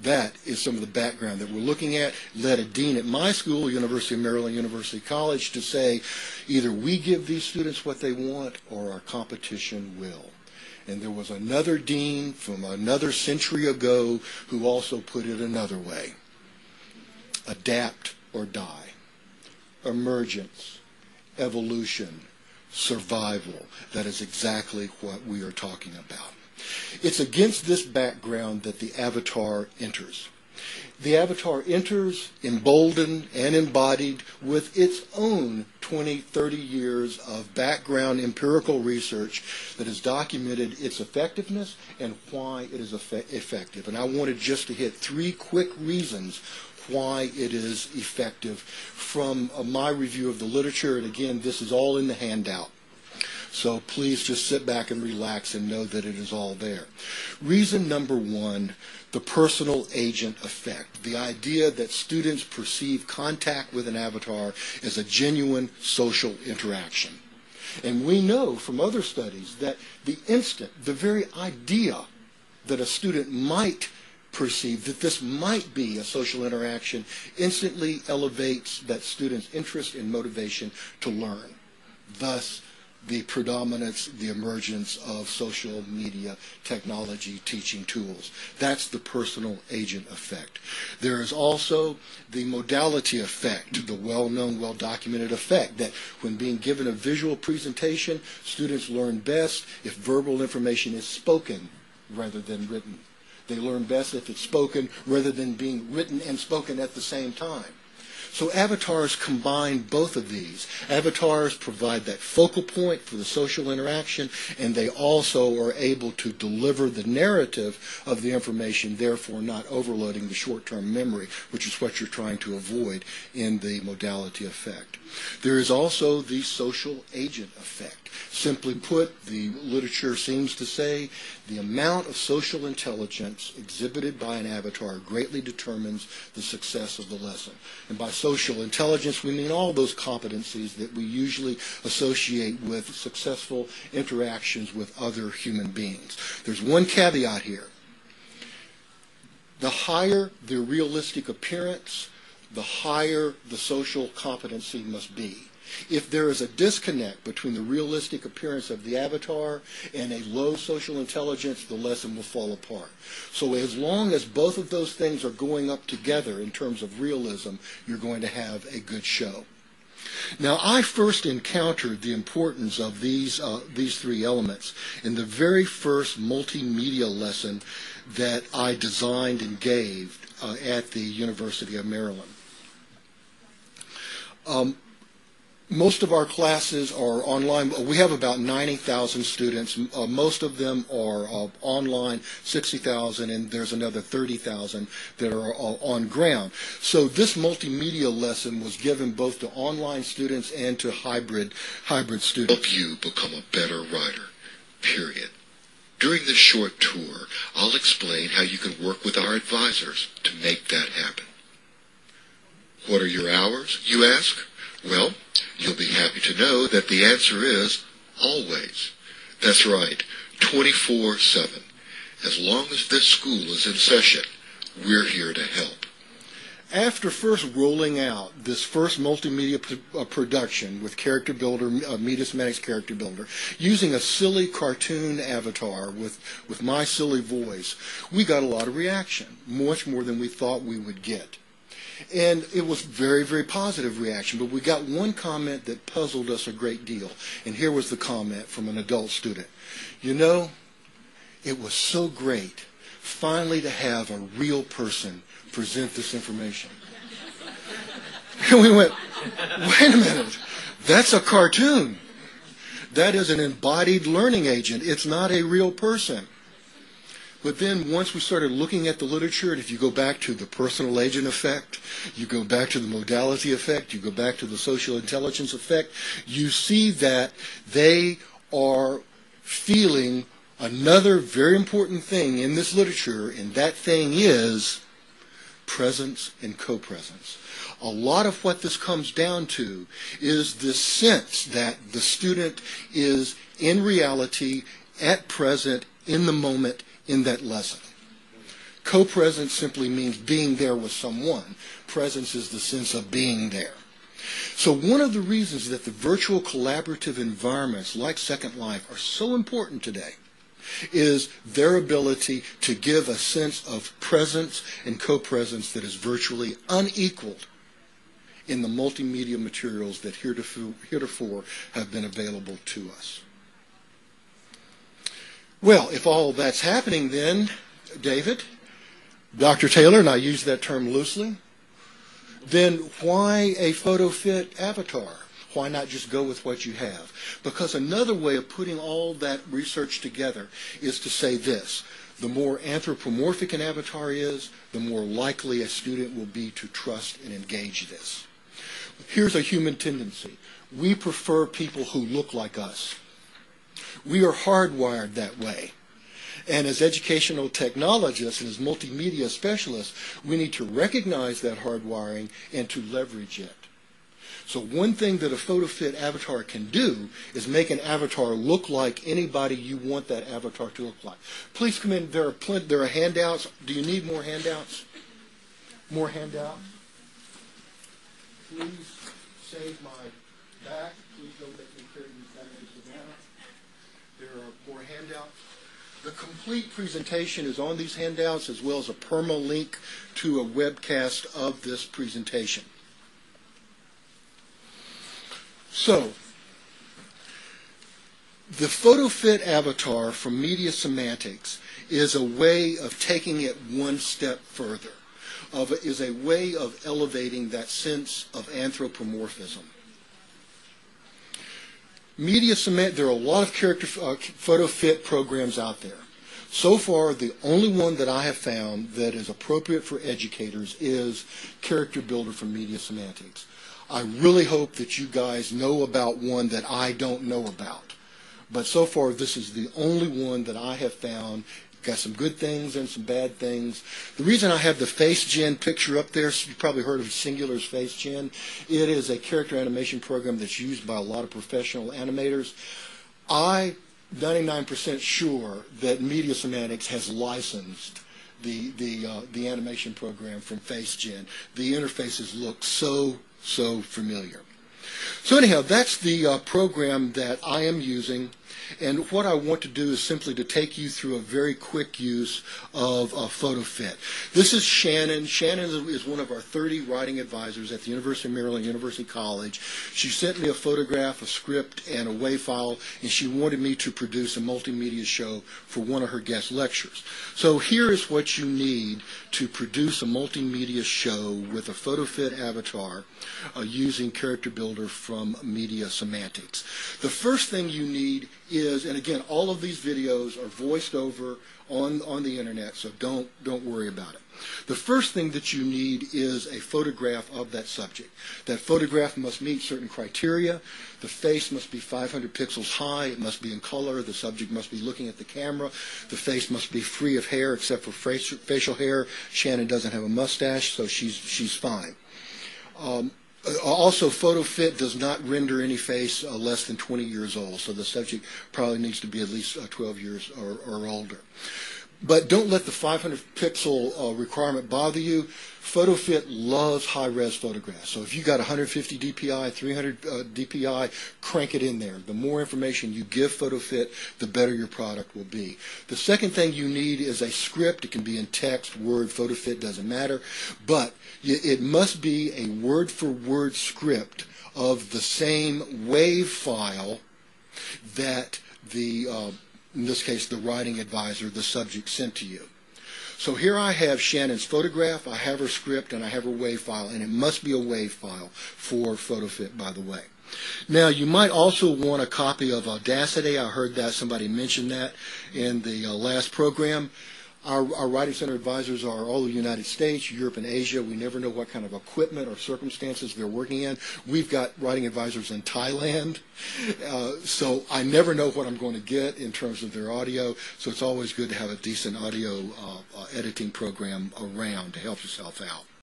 That is some of the background that we're looking at. Led a dean at my school, University of Maryland University College, to say either we give these students what they want or our competition will. And there was another dean from another century ago who also put it another way. Adapt or die. Emergence, evolution, survival. That is exactly what we are talking about. It's against this background that the avatar enters. The avatar enters emboldened and embodied with its own 20, 30 years of background empirical research that has documented its effectiveness and why it is effective. And I wanted just to hit 3 quick reasons why it is effective from my review of the literature. And again, this is all in the handout. So please just sit back and relax and know that it is all there. Reason number 1, the personal agent effect. The idea that students perceive contact with an avatar as a genuine social interaction. And we know from other studies that the very idea that a student might perceive that this might be a social interaction instantly elevates that student's interest and motivation to learn. Thus, the predominance, the emergence of social media technology teaching tools. That's the personal agent effect. There is also the modality effect, the well-known, well-documented effect that when being given a visual presentation, students learn best if verbal information is spoken rather than written. They learn best if it's spoken rather than being written and spoken at the same time. So avatars combine both of these. Avatars provide that focal point for the social interaction, and they also are able to deliver the narrative of the information, therefore not overloading the short-term memory, which is what you're trying to avoid in the modality effect. There is also the social agent effect. Simply put, the literature seems to say the amount of social intelligence exhibited by an avatar greatly determines the success of the lesson. And by social intelligence, we mean all those competencies that we usually associate with successful interactions with other human beings. There's one caveat here. The higher the realistic appearance, the higher the social competency must be. If there is a disconnect between the realistic appearance of the avatar and a low social intelligence, the lesson will fall apart. So as long as both of those things are going up together in terms of realism, you're going to have a good show. Now, I first encountered the importance of these 3 elements in the very first multimedia lesson that I designed and gave at the University of Maryland. Most of our classes are online. We have about 90,000 students. Most of them are online, 60,000, and there's another 30,000 that are on ground. So this multimedia lesson was given both to online students and to hybrid students. Help you become a better writer, period. During this short tour, I'll explain how you can work with our advisors to make that happen. What are your hours, you ask? Well, you'll be happy to know that the answer is always. That's right, 24/7. As long as this school is in session, we're here to help. After first rolling out this first multimedia production with Character Builder, Media Semantics Character Builder, using a silly cartoon avatar with my silly voice, we got a lot of reaction, much more than we thought we would get. And it was very, very positive reaction, but we got one comment that puzzled us a great deal. And here was the comment from an adult student. You know, it was so great finally to have a real person present this information. And we went, wait a minute, that's a cartoon. That is an embodied learning agent. It's not a real person. But then once we started looking at the literature, and if you go back to the personal agent effect, you go back to the modality effect, you go back to the social intelligence effect, you see that they are feeling another very important thing in this literature, and that thing is presence and co-presence. A lot of what this comes down to is this sense that the student is in reality, at present, in the moment, in that lesson. Co-presence simply means being there with someone. Presence is the sense of being there. So one of the reasons that the virtual collaborative environments like Second Life are so important today is their ability to give a sense of presence and co-presence that is virtually unequaled in the multimedia materials that heretofore have been available to us. Well, if all that's happening then, David, Dr. Taylor, and I use that term loosely, then why a PhotoFit avatar? Why not just go with what you have? Because another way of putting all that research together is to say this: the more anthropomorphic an avatar is, the more likely a student will be to trust and engage this. Here's a human tendency. We prefer people who look like us. We are hardwired that way. And as educational technologists and as multimedia specialists, we need to recognize that hardwiring and to leverage it. So one thing that a PhotoFit avatar can do is make an avatar look like anybody you want that avatar to look like. Please come in. There are handouts. Do you need more handouts? More handouts? Please save my back. Please don't let me carry these packages down. There are more handouts. The complete presentation is on these handouts, as well as a permalink to a webcast of this presentation. So, the PhotoFit avatar from Media Semantics is a way of taking it one step further, is a way of elevating that sense of anthropomorphism. There are a lot of PhotoFit programs out there. So far, the only one that I have found that is appropriate for educators is Character Builder from Media Semantics. I really hope that you guys know about one that I don't know about. But so far, this is the only one that I have found. Got some good things and some bad things. The reason I have the FaceGen picture up there, you've probably heard of Singular's FaceGen. It is a character animation program that's used by a lot of professional animators. I'm 99% sure that Media Semantics has licensed the animation program from FaceGen. The interfaces look so familiar. So anyhow, that's the program that I am using, and what I want to do is simply to take you through a very quick use of PhotoFit. This is Shannon. Shannon is one of our 30 writing advisors at the University of Maryland, University College. She sent me a photograph, a script, and a WAV file, and she wanted me to produce a multimedia show for one of her guest lectures. So here is what you need to produce a multimedia show with a PhotoFit avatar using Character Builder from Media Semantics. The first thing you need is, and again, all of these videos are voiced over on the internet, so don't worry about it. The first thing that you need is a photograph of that subject. That photograph must meet certain criteria. The face must be 500 pixels high. It must be in color. The subject must be looking at the camera. The face must be free of hair except for facial hair. Shannon doesn't have a mustache, so she's fine. Also, PhotoFit does not render any face less than 20 years old, so the subject probably needs to be at least 12 years or older. But don't let the 500 pixel requirement bother you. PhotoFit loves high-res photographs. So if you got 150 DPI, 300 DPI, crank it in there. The more information you give PhotoFit, the better your product will be. The second thing you need is a script. It can be in text, Word, PhotoFit, doesn't matter. But it must be a word-for-word script of the same WAV file that in this case, the writing advisor, the subject, sent to you. So here I have Shannon's photograph, I have her script, and I have her WAV file, and it must be a WAV file for PhotoFit, by the way. Now, you might also want a copy of Audacity. I heard that somebody mentioned that in the last program. Our Writing Center advisors are all the United States, Europe, and Asia. We never know what kind of equipment or circumstances they're working in. We've got writing advisors in Thailand, so I never know what I'm going to get in terms of their audio, so it's always good to have a decent audio editing program around to help yourself out.